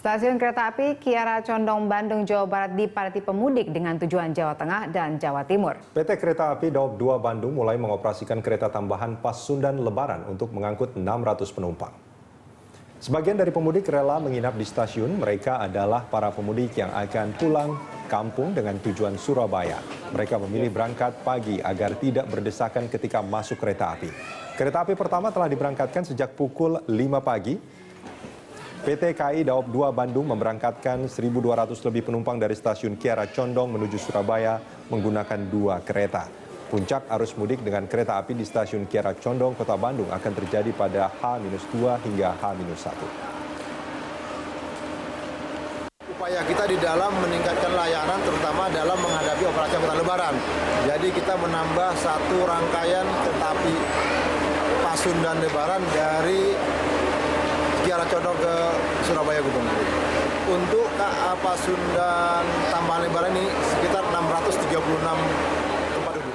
Stasiun kereta api Kiara Condong, Bandung, Jawa Barat dipadati pemudik dengan tujuan Jawa Tengah dan Jawa Timur. PT Kereta Api Daob 2 Bandung mulai mengoperasikan kereta tambahan Pasundan Lebaran untuk mengangkut 600 penumpang. Sebagian dari pemudik rela menginap di stasiun, mereka adalah para pemudik yang akan pulang kampung dengan tujuan Surabaya. Mereka memilih berangkat pagi agar tidak berdesakan ketika masuk kereta api. Kereta api pertama telah diberangkatkan sejak pukul 5 pagi. PT KAI Daob 2 Bandung memberangkatkan 1.200 lebih penumpang dari stasiun Kiara Condong menuju Surabaya menggunakan 2 kereta. Puncak arus mudik dengan kereta api di stasiun Kiara Condong, Kota Bandung akan terjadi pada H-2 hingga H-1. Upaya kita di dalam meningkatkan layanan terutama dalam menghadapi operasi angkutan lebaran. Jadi kita menambah satu rangkaian kereta api Pasundan Lebaran dari Kiara Condong ke Surabaya Gubernur. Untuk KA Pasundan tambahan Lebaran ini sekitar 636 tempat duduk.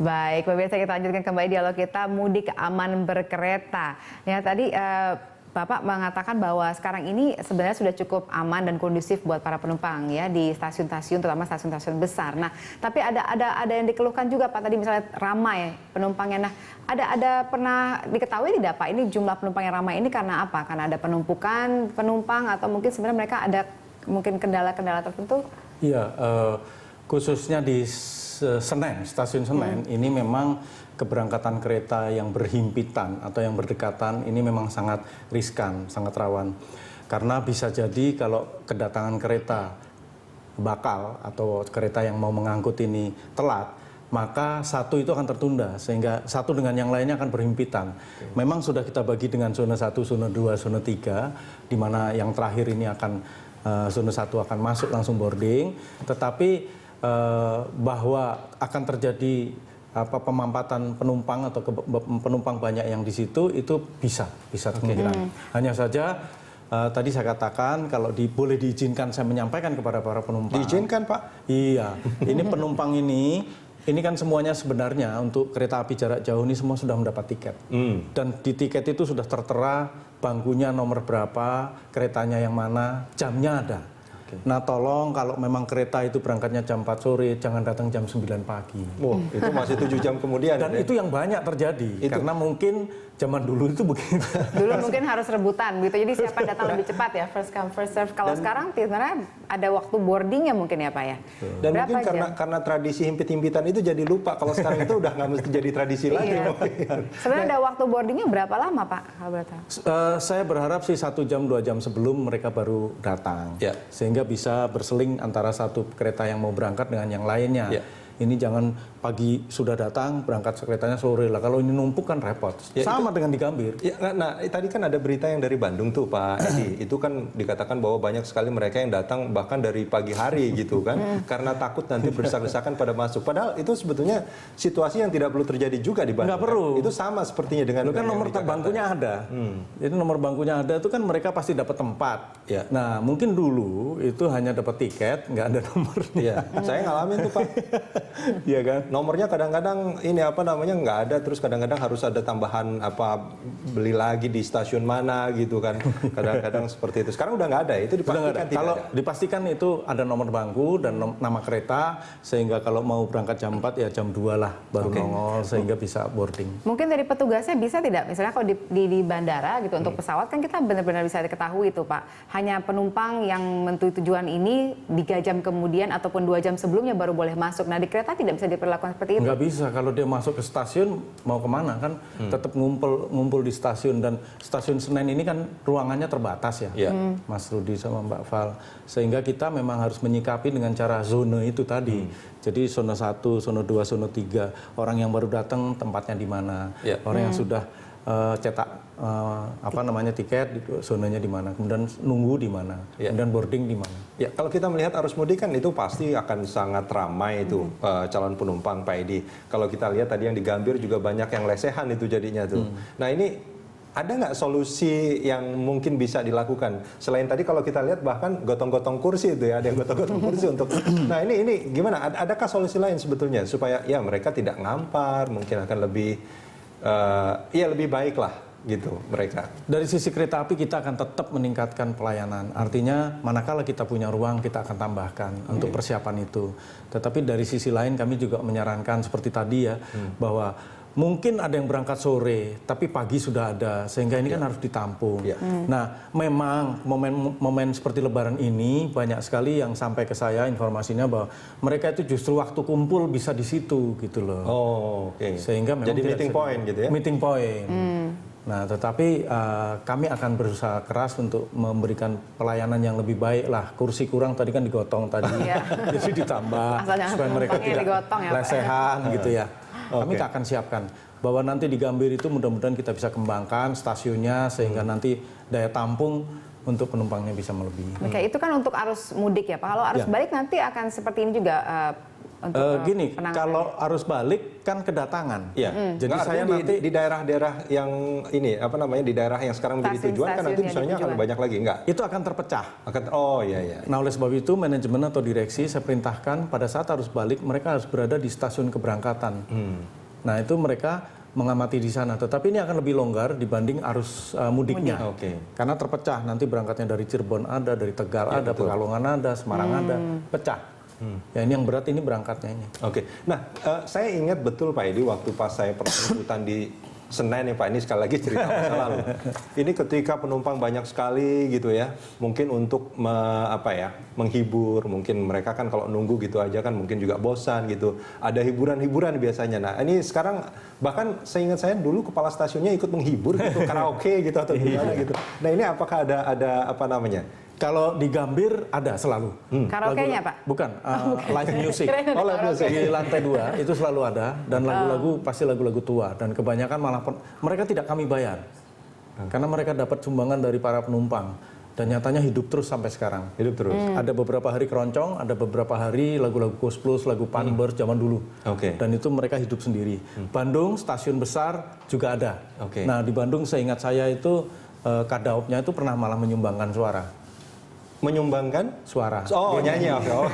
Baik, pemirsa, kita lanjutkan kembali dialog kita mudik aman berkereta. Ya, tadi Bapak mengatakan bahwa sekarang ini sebenarnya sudah cukup aman dan kondusif buat para penumpang ya di stasiun-stasiun, terutama stasiun-stasiun besar. Nah, tapi ada yang dikeluhkan juga Pak tadi, misalnya ramai penumpangnya. Nah, ada pernah diketahui tidak Pak, ini jumlah penumpang yang ramai ini karena apa? Karena ada penumpukan penumpang atau mungkin sebenarnya mereka ada mungkin kendala-kendala tertentu? Iya, khususnya di Senen, stasiun Senen, ini memang keberangkatan kereta yang berhimpitan atau yang berdekatan ini memang sangat riskan, sangat rawan. Karena bisa jadi kalau kedatangan kereta bakal atau kereta yang mau mengangkut ini telat, maka satu itu akan tertunda sehingga satu dengan yang lainnya akan berhimpitan. Memang sudah kita bagi dengan zona 1, zona 2, zona 3, di mana yang terakhir ini akan zona 1 akan masuk langsung boarding, tetapi bahwa akan terjadi pemampatan penumpang atau penumpang banyak yang di situ itu bisa kemungkinan. Hanya saja tadi saya katakan kalau boleh diizinkan saya menyampaikan kepada para penumpang. Diizinkan Pak? Iya, ini penumpang ini kan semuanya sebenarnya untuk kereta api jarak jauh ini semua sudah mendapat tiket. Dan di tiket itu sudah tertera bangkunya nomor berapa, keretanya yang mana, jamnya ada. Nah, tolong kalau memang kereta itu berangkatnya jam 4 sore, jangan datang jam 9 pagi. Oh, itu masih 7 jam kemudian. Dan itu yang banyak terjadi, karena mungkin zaman dulu itu begitu. Dulu mungkin harus rebutan gitu, jadi siapa datang lebih cepat ya, first come first serve. Kalau sekarang sebenarnya ada waktu boardingnya mungkin ya Pak ya. Dan berapa mungkin karena tradisi himpit-himpitan itu jadi lupa, kalau sekarang itu udah nggak mesti jadi tradisi lagi. Sebenarnya ada waktu boardingnya berapa lama Pak? Saya berharap sih 1 jam 2 jam sebelum mereka baru datang, sehingga bisa berseling antara satu kereta yang mau berangkat dengan yang lainnya. Ini jangan pagi sudah datang, berangkat keretanya sore lah. Kalau ini numpuk kan repot. Sama dengan di Gambir. Nah, tadi kan ada berita yang dari Bandung tuh Pak Edi. Itu kan dikatakan bahwa banyak sekali mereka yang datang bahkan dari pagi hari gitu kan. Karena takut nanti berdesak-desakan pada masuk. Padahal itu sebetulnya situasi yang tidak perlu terjadi juga di Bandung. Nggak perlu. Kan? Itu sama sepertinya dengan kan nomor bangkunya ada. Jadi nomor bangkunya ada itu kan mereka pasti dapat tempat. Nah, mungkin dulu itu hanya dapat tiket, nggak ada nomornya. Saya ngalamin tuh Pak. Iya kan? Nomornya kadang-kadang ini nggak ada, terus kadang-kadang harus ada tambahan beli lagi di stasiun mana gitu kan. Kadang-kadang seperti itu. Sekarang udah nggak ada, itu dipastikan tidak kalau ada. dipastikan itu ada nomor bangku dan nama kereta, sehingga kalau mau berangkat jam 4 ya jam 2 lah baru nongol sehingga bisa boarding. Mungkin dari petugasnya bisa tidak, misalnya kalau di bandara gitu untuk pesawat kan kita benar-benar bisa diketahui itu Pak. Hanya penumpang yang menentukan tujuan ini 3 jam kemudian ataupun 2 jam sebelumnya baru boleh masuk. Nah, di kereta tidak bisa diperlakukan seperti itu? Nggak bisa, kalau dia masuk ke stasiun mau kemana kan tetap ngumpul di stasiun, dan stasiun Senen ini kan ruangannya terbatas ya, Mas Rudi sama Mbak Val, sehingga kita memang harus menyikapi dengan cara zona itu tadi. Jadi zona 1, zona 2, zona 3, orang yang baru datang tempatnya di mana, orang yang sudah cetak tiket, zonanya di mana, kemudian nunggu di mana, kemudian boarding di mana. Ya, kalau kita melihat arus mudik kan itu pasti akan sangat ramai itu calon penumpang Pak Edi. Kalau kita lihat tadi yang di Gambir juga banyak yang lesehan itu jadinya tuh. Nah, ini ada nggak solusi yang mungkin bisa dilakukan selain tadi kalau kita lihat bahkan gotong-gotong kursi itu ya, ada yang gotong-gotong kursi untuk. Nah, ini gimana? Adakah solusi lain sebetulnya supaya ya mereka tidak ngampar, mungkin akan lebih lebih baik lah gitu mereka? Dari sisi kereta api kita akan tetap meningkatkan pelayanan. Artinya manakala kita punya ruang kita akan tambahkan untuk persiapan itu. Tetapi dari sisi lain kami juga menyarankan seperti tadi ya bahwa mungkin ada yang berangkat sore tapi pagi sudah ada sehingga ini kan harus ditampung. Nah, memang momen seperti Lebaran ini banyak sekali yang sampai ke saya informasinya bahwa mereka itu justru waktu kumpul bisa di situ gitu loh. Oh, oke. Sehingga memang jadi tidak meeting bisa point gitu ya? Meeting point. Nah, tetapi kami akan berusaha keras untuk memberikan pelayanan yang lebih baik lah. Kursi kurang tadi kan digotong tadi, jadi ditambah Asal jangan supaya mereka penumpangnya tidak digotong ya, Pak. lesehan gitu ya. Kami Oke. akan siapkan bahwa nanti di Gambir itu mudah-mudahan kita bisa kembangkan stasiunnya sehingga nanti daya tampung untuk penumpangnya bisa melebihi. Oke, itu kan untuk arus mudik ya Pak. Kalau arus Ya. balik nanti akan seperti ini juga untuk Gini, penanganan. kalau arus balik kan kedatangan. Iya. Jadi Nggak, saya artinya nanti di daerah-daerah yang ini apa namanya di daerah yang sekarang menjadi tujuan kan nanti Stasiun-stasiun misalnya yang akan tujuan. banyak lagi enggak? itu akan terpecah. Oh iya iya. Nah, oleh sebab itu manajemen atau direksi saya perintahkan pada saat arus balik mereka harus berada di stasiun keberangkatan. Nah, itu mereka mengamati di sana. Tetapi ini akan lebih longgar dibanding arus mudiknya. Oke. Karena terpecah. Nanti berangkatnya dari Cirebon ada, dari Tegal ada, betul. Pekalongan ada, Semarang ada, pecah. Ya ini yang berat ini berangkatnya ini. Oke. Nah, saya ingat betul Pak Edi waktu pas saya pernah liputan di Senen ya Pak, ini sekali lagi cerita masa lalu. Ini ketika penumpang banyak sekali gitu ya, mungkin untuk menghibur, mungkin mereka kan kalau nunggu gitu aja kan mungkin juga bosan gitu. Ada hiburan-hiburan biasanya. Nah, ini sekarang bahkan seingat saya dulu kepala stasiunnya ikut menghibur gitu, karaoke gitu atau gimana gitu. Nah, ini apakah ada apa namanya? Kalau di Gambir ada selalu. Karaoke-nya, Pak? Bukan, live music. Kirain ada live music. Di lantai 2 itu selalu ada dan lagu-lagu pasti lagu-lagu tua dan kebanyakan malah mereka tidak kami bayar. Karena mereka dapat sumbangan dari para penumpang dan nyatanya hidup terus sampai sekarang. Hidup terus. Ada beberapa hari keroncong, ada beberapa hari lagu-lagu Koes Plus, lagu Panbers zaman dulu. Oke. Dan itu mereka hidup sendiri. Bandung stasiun besar juga ada. Oke. Nah, di Bandung seingat saya itu Kadaopnya itu pernah malah menyumbangkan suara. Menyumbangkan Suara. Oh, nyanyi. Oke. Oh.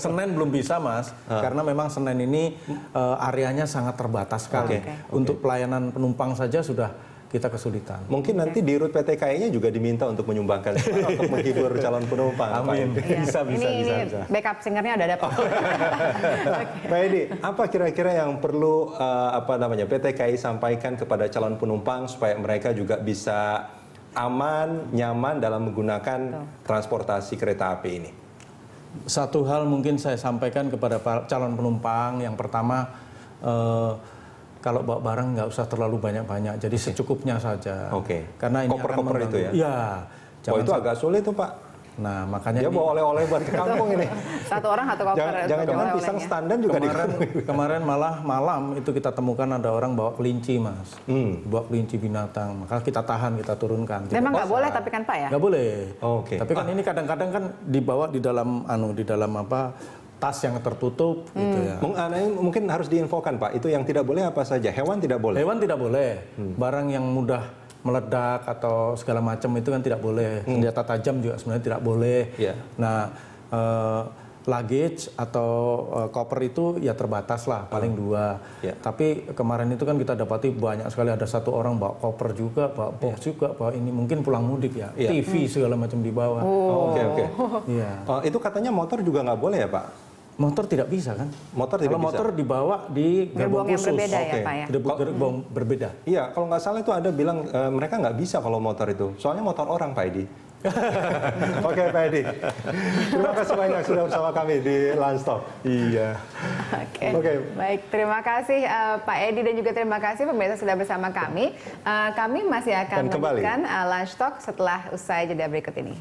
Senen belum bisa Mas, karena memang Senen ini areanya sangat terbatas sekali. Oke. Untuk pelayanan penumpang saja sudah kita kesulitan. Mungkin nanti di rute PT KAI-nya juga diminta untuk menyumbangkan suara untuk menghibur calon penumpang. Amin. Pak Edi. Bisa, bisa, ini bisa. backup singernya udah dapat. Pak Edi, apa kira-kira yang perlu PT KAI sampaikan kepada calon penumpang supaya mereka juga bisa aman, nyaman dalam menggunakan transportasi kereta api ini? Satu hal mungkin saya sampaikan kepada calon penumpang, yang pertama kalau bawa barang nggak usah terlalu banyak-banyak, jadi secukupnya saja. Oke. Karena ini Koper-koper akan itu ya? Iya. Oh, itu agak sulit tuh Pak. Nah, makanya Dia ini- bawa oleh-oleh buat ke kampung ini. Satu orang satu koper. Jangan-jangan oleh-olehnya. pisang standar juga kemarin malah malam itu kita temukan ada orang bawa kelinci Mas, bawa kelinci binatang, maka kita tahan, kita turunkan. Tidak Memang nggak bisa. boleh tapi kan Pak ya? Nggak boleh. Oh, oke. Tapi kan ini kadang-kadang kan dibawa di dalam tas yang tertutup gitu ya. Mungkin harus diinfokan Pak, itu yang tidak boleh apa saja? Hewan tidak boleh? Hewan tidak boleh. Barang yang mudah meledak atau segala macam itu kan tidak boleh. Senjata tajam juga sebenarnya tidak boleh. Iya. Nah, luggage atau koper itu ya terbatas lah, paling 2. Iya. Tapi kemarin itu kan kita dapati banyak sekali, ada satu orang bawa koper juga, bawa box juga, bawa ini mungkin pulang mudik ya. Iya. TV segala macam dibawa. Oh, oke. Iya. Itu katanya motor juga nggak boleh ya Pak? Motor tidak bisa kan? Motor tidak Kalau bisa? motor dibawa di gerbong Gerbong yang khusus. berbeda ya Oke. Pak ya? Gerbong berbeda. Iya, kalau nggak salah itu ada bilang mereka nggak bisa kalau motor itu. Soalnya motor orang Pak Edi. Oke Pak Edi. Terima kasih banyak sudah bersama kami di Lanstop. Iya. Oke. Baik, terima kasih Pak Edi dan juga terima kasih pemirsa sudah bersama kami. Kami masih akan Dan kembali. melanjutkan Lunch Talk setelah usai jeda berikut ini.